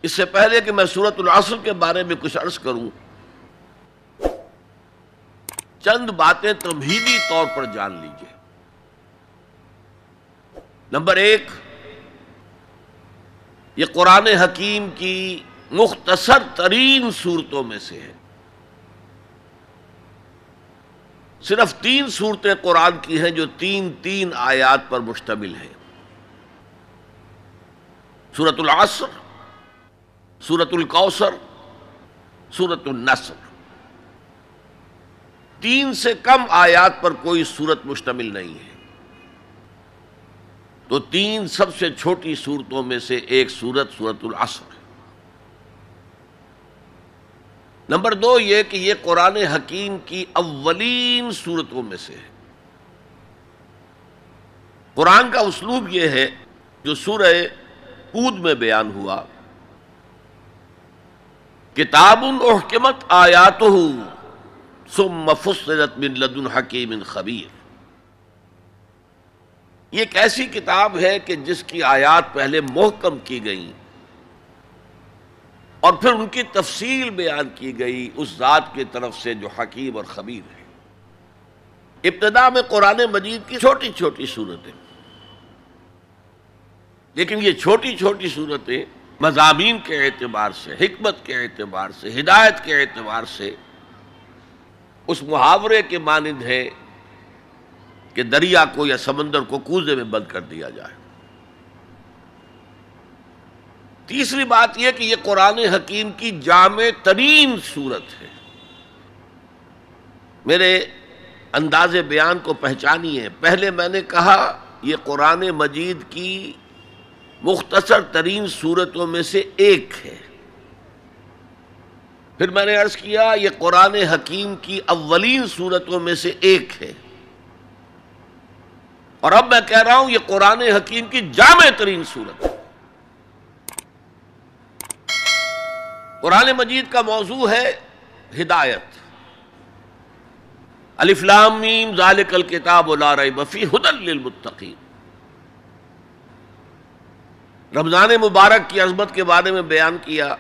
اس سے پہلے کہ میں سورۃ العصر کے بارے میں کچھ عرض کروں، چند باتیں تمہیدی طور پر جان لیجیے۔ نمبر ایک، یہ قرآن حکیم کی مختصر ترین صورتوں میں سے ہے۔ صرف 3 صورتیں قرآن کی ہیں جو 3 آیات پر مشتمل ہیں۔ سورۃ العصر، سورۃ الکوثر، سورۃ النصر۔ 3 سے کم آیات پر کوئی سورت مشتمل نہیں ہے، تو 3 سب سے چھوٹی صورتوں میں سے ایک سورت سورۃ العصر ہے۔ نمبر 2 یہ کہ یہ قرآن حکیم کی اولین صورتوں میں سے ہے۔ قرآن کا اسلوب یہ ہے جو سورہ ہود میں بیان ہوا، کتاب احکمت آیاتہ ثم فصلت من لدن حکیم خبیر۔ یہ ایک ایسی کتاب ہے کہ جس کی آیات پہلے محکم کی گئیں اور پھر ان کی تفصیل بیان کی گئی اس ذات کی طرف سے جو حکیم اور خبیر ہے۔ ابتدا میں قرآن مجید کی چھوٹی چھوٹی صورتیں، لیکن یہ چھوٹی چھوٹی صورتیں مضامین کے اعتبار سے، حکمت کے اعتبار سے، ہدایت کے اعتبار سے اس محاورے کے مانند ہے کہ دریا کو یا سمندر کو کوزے میں بند کر دیا جائے۔ تیسری بات یہ کہ یہ قرآن حکیم کی جامع ترین صورت ہے۔ میرے انداز بیان کو پہچانیے، پہلے میں نے کہا یہ قرآن مجید کی مختصر ترین صورتوں میں سے ایک ہے، پھر میں نے عرض کیا یہ قرآن حکیم کی اولین صورتوں میں سے ایک ہے، اور اب میں کہہ رہا ہوں یہ قرآن حکیم کی جامع ترین صورت ہے۔ قرآن مجید کا موضوع ہے ہدایت۔ الف لام میم ذالک الکتاب لا ریب فیہ ھدی للمتقین۔ رمضان مبارک کی عظمت کے بارے میں بیان کیا،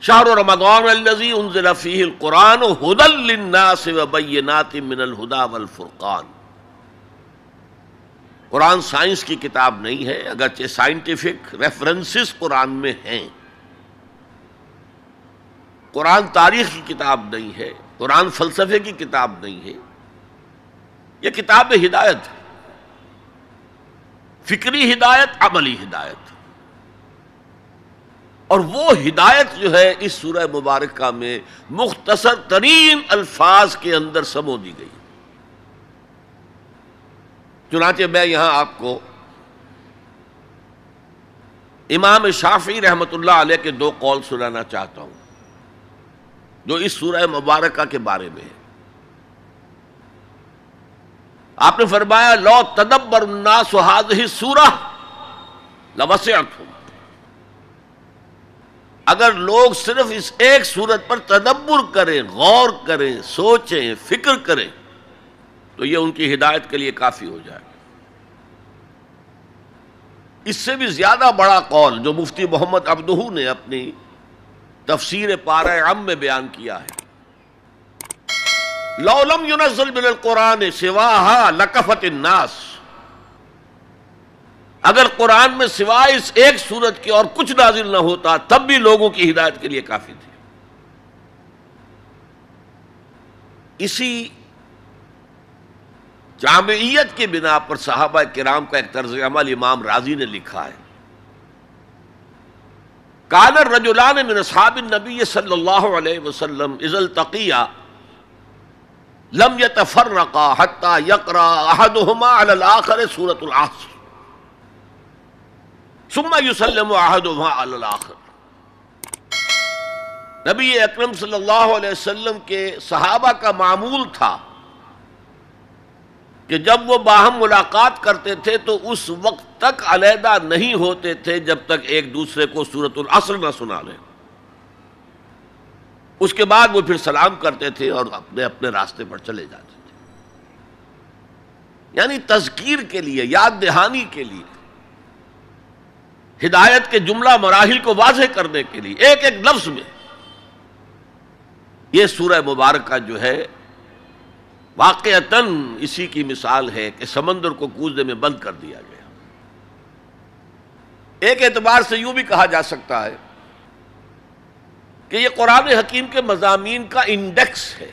شہر رمضان الذی انزل فیہ القرآن ھدی للناس وبینات من الھدی والفرقان۔ قرآن سائنس کی کتاب نہیں ہے، اگرچہ سائنٹیفک ریفرنسز قرآن میں ہیں۔ قرآن تاریخ کی کتاب نہیں ہے، قرآن فلسفے کی کتاب نہیں ہے، یہ کتاب ہدایت ہے، فکری ہدایت، عملی ہدایت۔ اور وہ ہدایت جو ہے اس سورہ مبارکہ میں مختصر ترین الفاظ کے اندر سمو دی گئی۔ چنانچہ میں یہاں آپ کو امام شافعی رحمۃ اللہ علیہ کے 2 قول سنانا چاہتا ہوں جو اس سورہ مبارکہ کے بارے میں ہے۔ آپ نے فرمایا لو تدبر الناس هذه السورة لوسعتهم۔ اگر لوگ صرف اس ایک سورت پر تدبر کریں، غور کریں، سوچیں، فکر کریں تو یہ ان کی ہدایت کے لیے کافی ہو جائے۔ اس سے بھی زیادہ بڑا قول جو مفتی محمد عبدہ نے اپنی تفسیر پارہ عم میں بیان کیا ہے، لو لم ينزل من القرآن سواها لکفت الناس۔ اگر قرآن میں سوائے اس ایک سورت کے اور کچھ نازل نہ ہوتا تب بھی لوگوں کی ہدایت کے لیے کافی تھی۔ اسی جامعیت کی بنا پر صحابہ کرام کا ایک طرز عمل امام راضی نے لکھا ہے، کان الرجلان من اصحاب النبی صلی اللہ علیہ وسلم اذا التقیا لم يتفرقا حتى يقرأ احدهما على الاخر سورة العصر ثم يسلم احدهما على الاخر۔ نبی اکرم صلی اللہ علیہ وسلم کے صحابہ کا معمول تھا کہ جب وہ باہم ملاقات کرتے تھے تو اس وقت تک علیحدہ نہیں ہوتے تھے جب تک ایک دوسرے کو سورۃ العصر نہ سنا لیں۔ اس کے بعد وہ پھر سلام کرتے تھے اور اپنے اپنے راستے پر چلے جاتے تھے، یعنی تذکیر کے لیے، یاد دہانی کے لیے۔ ہدایت کے جملہ مراحل کو واضح کرنے کے لیے ایک ایک لفظ میں یہ سورہ مبارکہ جو ہے واقعتاً اسی کی مثال ہے کہ سمندر کو کوزے میں بند کر دیا گیا۔ ایک اعتبار سے یوں بھی کہا جا سکتا ہے کہ یہ قرآن حکیم کے مضامین کا انڈیکس ہے۔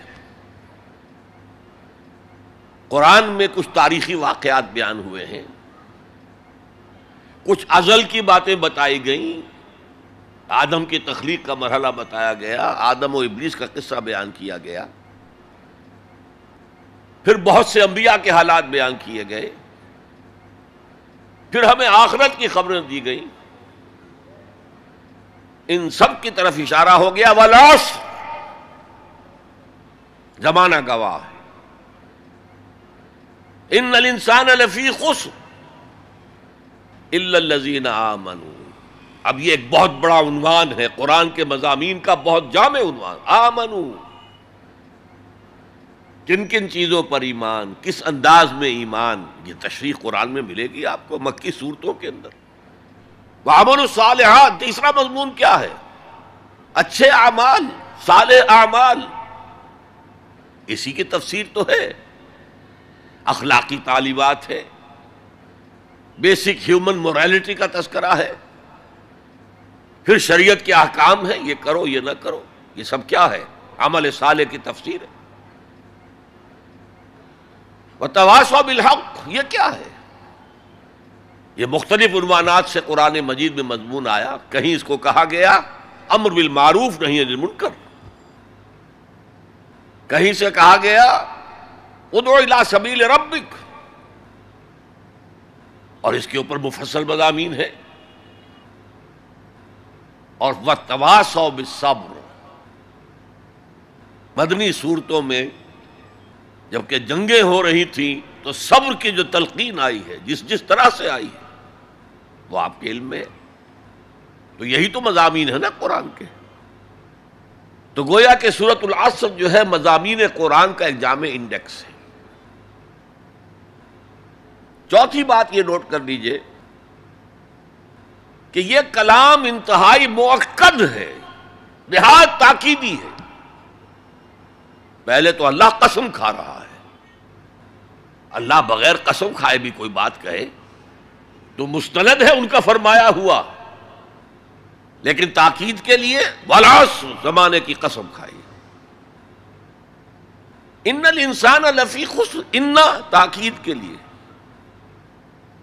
قرآن میں کچھ تاریخی واقعات بیان ہوئے ہیں، کچھ ازل کی باتیں بتائی گئیں، آدم کی تخلیق کا مرحلہ بتایا گیا، آدم و ابلیس کا قصہ بیان کیا گیا، پھر بہت سے انبیاء کے حالات بیان کیے گئے، پھر ہمیں آخرت کی خبریں دی گئیں۔ ان سب کی طرف اشارہ ہو گیا والعصر، زمانہ گواہ ہے، ان الانسان لفی خسر الا الذین آمنوا۔ اب یہ ایک بہت بڑا عنوان ہے قرآن کے مضامین کا، بہت جامع عنوان، آمنو، کن کن چیزوں پر ایمان، کس انداز میں ایمان، یہ تشریح قرآن میں ملے گی آپ کو مکی صورتوں کے اندر۔ وعملوا الصالحات، تیسرا مضمون کیا ہے؟ اچھے اعمال، صالح اعمال، اسی کی تفسیر تو ہے، اخلاقی تعلیمات ہے، بیسک ہیومن مورالٹی کا تذکرہ ہے، پھر شریعت کے احکام ہیں، یہ کرو یہ نہ کرو، یہ سب کیا ہے؟ عمل صالح کی تفسیر ہے۔ وتواصوا بالحق، یہ کیا ہے؟ یہ مختلف عنوانات سے قرآن مجید میں مضمون آیا۔ کہیں اس کو کہا گیا امر بالمعروف نہی عن المنکر، کہیں سے کہا گیا ادعو الی سبیل ربک، اور اس کے اوپر مفصل مضامین ہے۔ اور وتواصوا بالصبر، مدنی صورتوں میں جبکہ جنگیں ہو رہی تھیں تو صبر کی جو تلقین آئی ہے، جس طرح سے آئی ہے وہ آپ کے علم میں ہے۔ تو یہی تو مضامین ہے نا قرآن کے۔ تو گویا کہ سورۃ العصر جو ہے مضامین قرآن کا ایک جامع انڈیکس ہے۔ چوتھی بات یہ نوٹ کر لیجئے کہ یہ کلام انتہائی مؤکد ہے، نہایت تاکیدی ہے۔ پہلے تو اللہ قسم کھا رہا ہے، اللہ بغیر قسم کھائے بھی کوئی بات کہے تو مستند ہے ان کا فرمایا ہوا، لیکن تاکید کے لیے والعصر، زمانے کی قسم کھائی۔ ان الانسان لفی خسر، ان تاکید کے لیے،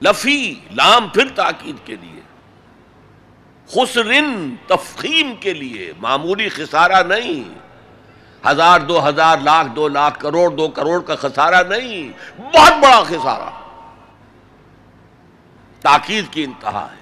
لفی لام پھر تاکید کے لیے، خسرن تفخیم کے لیے، معمولی خسارہ نہیں، 1000 2000 لاکھ 2 لاکھ کروڑ 2 کروڑ کا خسارہ نہیں، بہت بڑا خسارہ، تاکید کی انتہا ہے۔